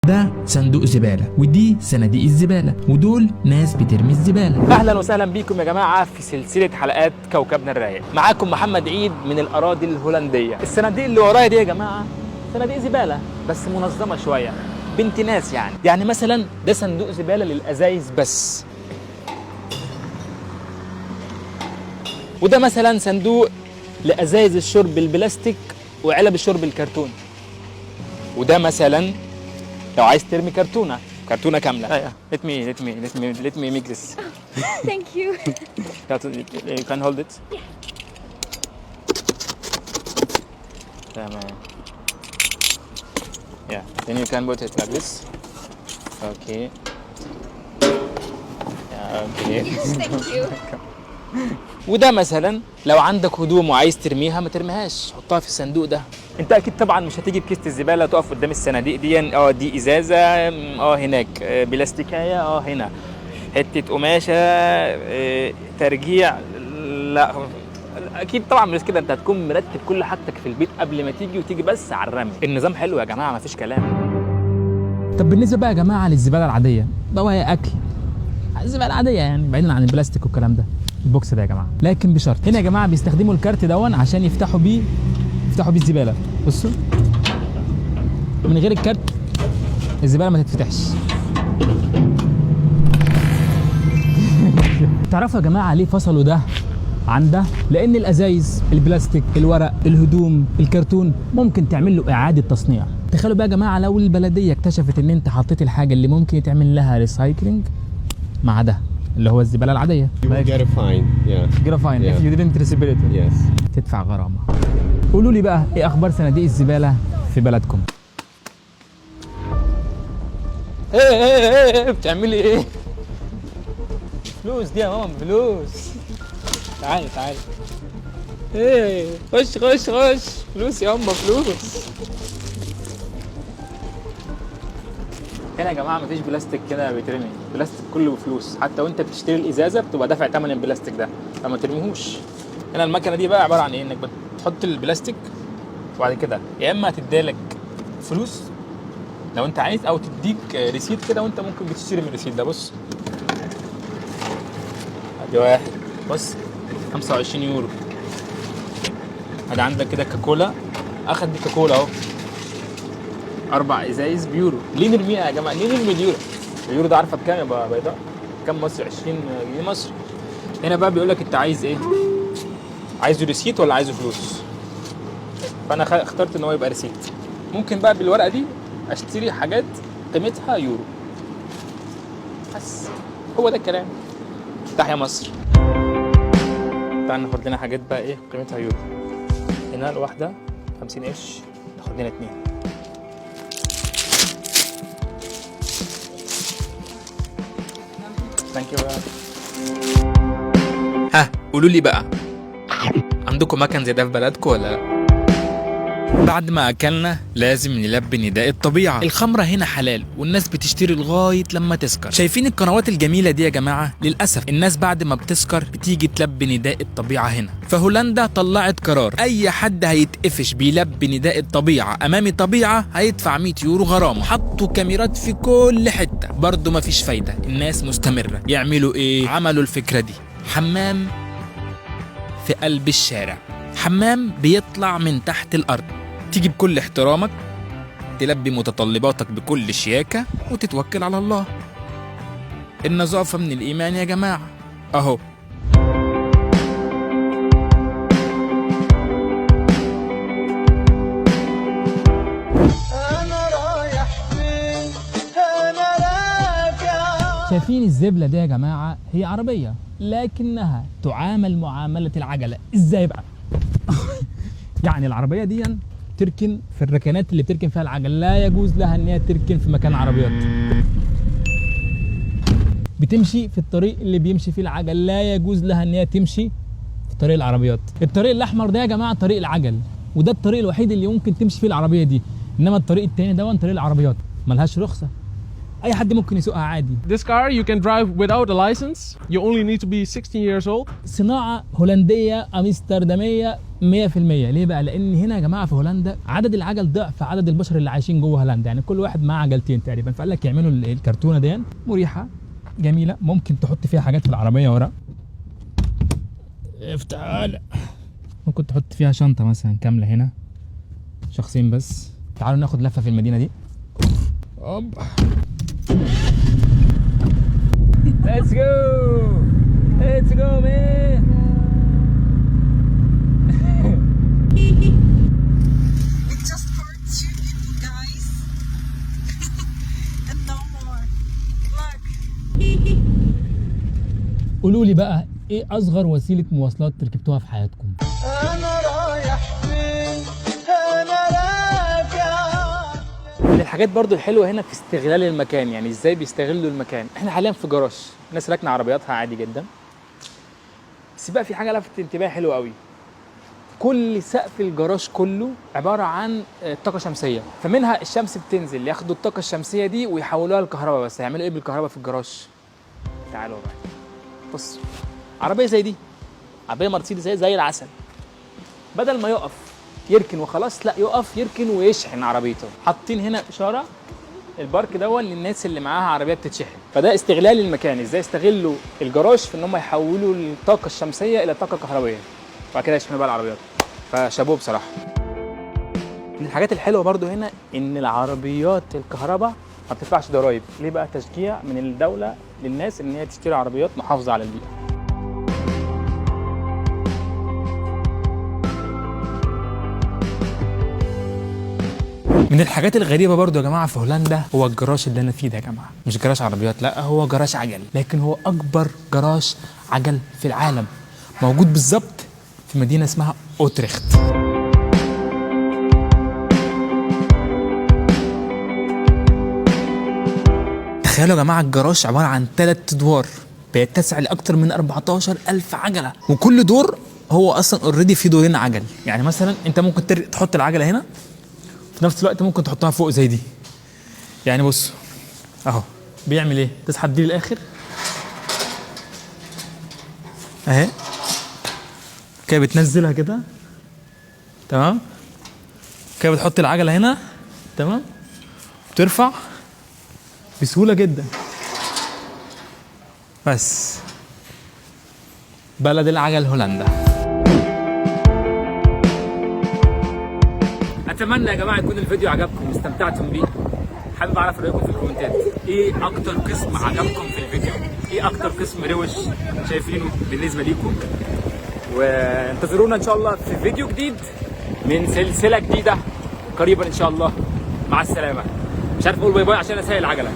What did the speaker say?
ده صندوق زبالة ودي صناديق الزبالة ودول ناس بترمي الزبالة. اهلا وسهلا بيكم يا جماعه في سلسله حلقات كوكبنا الرايق. معاكم محمد عيد من الاراضي الهولنديه. الصناديق اللي ورايا دي يا جماعه صناديق زباله بس منظمه شويه، بنت ناس يعني مثلا ده صندوق زباله للازايز بس، وده مثلا صندوق لازايز الشرب البلاستيك وعلب الشرب الكرتون، وده مثلا لو عايز ترمي كرتونه كامله. let me make this. Thank you. You can hold it. تمام. Yeah. Then you can put it like this. Okay. Yeah, okay. Thank you. وده مثلا لو عندك هدوم وعايز ترميها ما ترميهاش، حطها في الصندوق ده. انت اكيد طبعا مش هتيجي بكيسه الزباله تقف قدام الصناديق دي، دي ازازه، هناك بلاستيكايه، هنا حته قماشه، ترجيع، لا اكيد طبعا مش كده. انت هتكون مرتب كل حاجتك في البيت قبل ما تيجي بس على الرمي. النظام حلو يا جماعه، ما فيش كلام. طب بالنسبة بقى يا جماعة للزبالة العادية، بواقي أكل، الزبالة العادية يعني بعيدا عن البلاستيك والكلام ده، البوكس ده يا جماعة، لكن بشرط. هنا يا جماعة بيستخدموا الكارت دون عشان يفتحوا بيه الزبالة. بصوا، من غير الكارت الزبالة ما تتفتحش. تعرفوا يا جماعة ليه فصلوا ده عن ده؟ لأن الأزايز، البلاستيك، الورق، الهدوم، الكرتون ممكن تعمل له إعادة تصنيع. تخيلوا بقى يا جماعة لو البلدية اكتشفت إن أنت حطيت الحاجة اللي ممكن يتعمل لها ريسايكلينج مع ده اللي هو الزبالة العادية. You will get a fine. Yeah. Get a fine if you didn't recycle it. Yes. تدفع غرامة. قولوا لي بقى إيه أخبار صناديق الزبالة في بلدكم؟ ايه بتعملي ايه؟ فلوس دي يا ماما، فلوس. تعالي خش فلوس يا ماما، فلوس. هنا يا جماعه مفيش بلاستيك كده بيترمي، بلاستيك كله بفلوس. حتى وانت بتشتري الازازه بتبقى دافع ثمن البلاستيك ده، فما ترميهوش. هنا المكنه دي بقى عباره عن ايه؟ انك بتحط البلاستيك وبعد كده يا اما هتديلك فلوس لو انت عايز، او تديك ريسيت كده وانت ممكن بتشتري من الريسيت ده. بص ادي واحد، بص 25 يورو. ادي عندك كده كاكولا، اخد دي كاكولا اهو 4 ازايز بيورو. ليه نرميها يا جماعه؟ ليه نرمي اليورو؟ اليورو ده عارفه بكام يا بيضاء؟ كام مصري؟ 20 جنيه مصري. هنا بقى بيقول لك انت عايز ايه؟ عايزه ريسيت ولا عايزه فلوس؟ فانا اخترت ان هو يبقى ريسيت. ممكن بقى بالورقه دي اشتري حاجات قيمتها يورو بس. هو ده الكلام. تحيا مصر. تعال ناخد لنا حاجات بقى ايه قيمتها يورو. هنا الواحده 50 قرش، ناخد لنا 2. ثانك يو. ها قولوا لي بقى، عندكم مكان زي ده في بلدكم ولا لا؟ بعد ما اكلنا لازم نلبي نداء الطبيعه. الخمره هنا حلال والناس بتشتري لغايه لما تسكر. شايفين القنوات الجميله دي يا جماعه؟ للاسف الناس بعد ما بتسكر بتيجي تلبي نداء الطبيعه هنا. فهولندا طلعت قرار، اي حد هيتقفش بيلبي نداء الطبيعه امام طبيعه هيدفع 100 يورو غرامه. حطوا كاميرات في كل حته، برضه مفيش فايده، الناس مستمره. يعملوا ايه؟ عملوا الفكره دي، حمام في قلب الشارع، حمام بيطلع من تحت الارض. تيجي بكل احترامك، تلبي متطلباتك بكل شياكة وتتوكل على الله. النظافة من الإيمان يا جماعة أهو. شايفين الزبلة دي يا جماعة؟ هي عربية لكنها تعامل معاملة العجلة. ازاي بقى؟ يعني العربية دي تركن في الركنات اللي بتركن فيها العجل، لا يجوز لها ان هي تركن في مكان عربيات. بتمشي في الطريق اللي بيمشي فيه العجل، لا يجوز لها ان هي تمشي في طريق العربيات. الطريق الاحمر ده يا جماعه طريق العجل، وده الطريق الوحيد اللي ممكن تمشي فيه العربيه دي، انما الطريق التاني ده طريق العربيات، ملهاش رخصه. اي حد ممكن يسوقها عادي. This car you can drive without a license. You only need to be 16 years old. صناعه هولنديه امسترداميه 100%. ليه بقى؟ لان هنا يا جماعه في هولندا عدد العجل ضعف عدد البشر اللي عايشين جوه هولندا، يعني كل واحد معاه عجلتين تقريبا، فقال لك يعملوا الكرتونه دي مريحه جميله، ممكن تحط فيها حاجات في العربيه ورا. افتح، ممكن تحط فيها شنطه مثلا كامله هنا، شخصين بس. تعالوا ناخد لفه في المدينه دي. اوب Let's go! Let's go, man! It's just for 2 people, guys. And no more. Look. قولوا لي بقى ايه اصغر وسيله مواصلات ركبتوها في حياتكم؟ أنا رايح فين؟ أنا راجع. من الحاجات برضو الحلوه هنا في استغلال المكان، يعني ازاي بيستغلوا المكان. احنا حاليا في جراج، الناس راكنه عربياتها عادي جدا، بس بقى في حاجه لفتت انتباهي حلوه قوي. كل سقف الجراج كله عباره عن طاقه شمسيه، فمنها الشمس بتنزل ياخدوا الطاقه الشمسيه دي ويحولوها لكهرباء. بس هيعملوا ايه بالكهرباء في الجراج؟ تعالوا بقى بص، عربيه زي دي، عربيه مرسيدس زي العسل، بدل ما يقف يركن وخلاص، لا يقف يركن ويشحن عربيته. حاطين هنا اشاره البارك دون للناس اللي معاها عربيه بتتشحن. فده استغلال المكان، ازاي يستغلوا الجراج في ان هم يحولوا الطاقه الشمسيه الى طاقه كهربائيه، وبعد كده يشحنوا بقى العربيات. فشابوه بصراحه. من الحاجات الحلوه برضو هنا ان العربيات الكهرباء ما بتدفعش ضرايب. ليه بقى؟ تشجيع من الدوله للناس ان هي تشتري عربيات محافظه على البيئه. من الحاجات الغريبه برضو يا جماعه في هولندا هو الجراج اللي انا فيه ده يا جماعه. مش جراج عربيات، لا هو جراج عجل، لكن هو اكبر جراج عجل في العالم. موجود بالظبط في مدينه اسمها اوتريخت. تخيلوا يا جماعه الجراج عباره عن 3 ادوار بيتسع لاكثر من 14,000 عجله، وكل دور هو اصلا اوريدي فيه دورين عجل. يعني مثلا انت ممكن تحط العجله هنا، في نفس الوقت ممكن تحطها فوق زي دي. يعني بص اهو بيعمل ايه، تسحب دي للاخر اهي كده، بتنزلها كده تمام كده، بتحط العجله هنا تمام، بترفع بسهوله جدا. بس بلد العجل هولندا. اتمنى يا جماعه يكون الفيديو عجبكم واستمتعتم بيه. حابب اعرف رايكم في الكومنتات، ايه اكتر قسم عجبكم في الفيديو، ايه اكتر قسم روش شايفينه بالنسبه ليكم. وانتظرونا ان شاء الله في فيديو جديد من سلسله جديده قريبا ان شاء الله. مع السلامه. مش عارف اقول باي باي عشان اسهل العجله.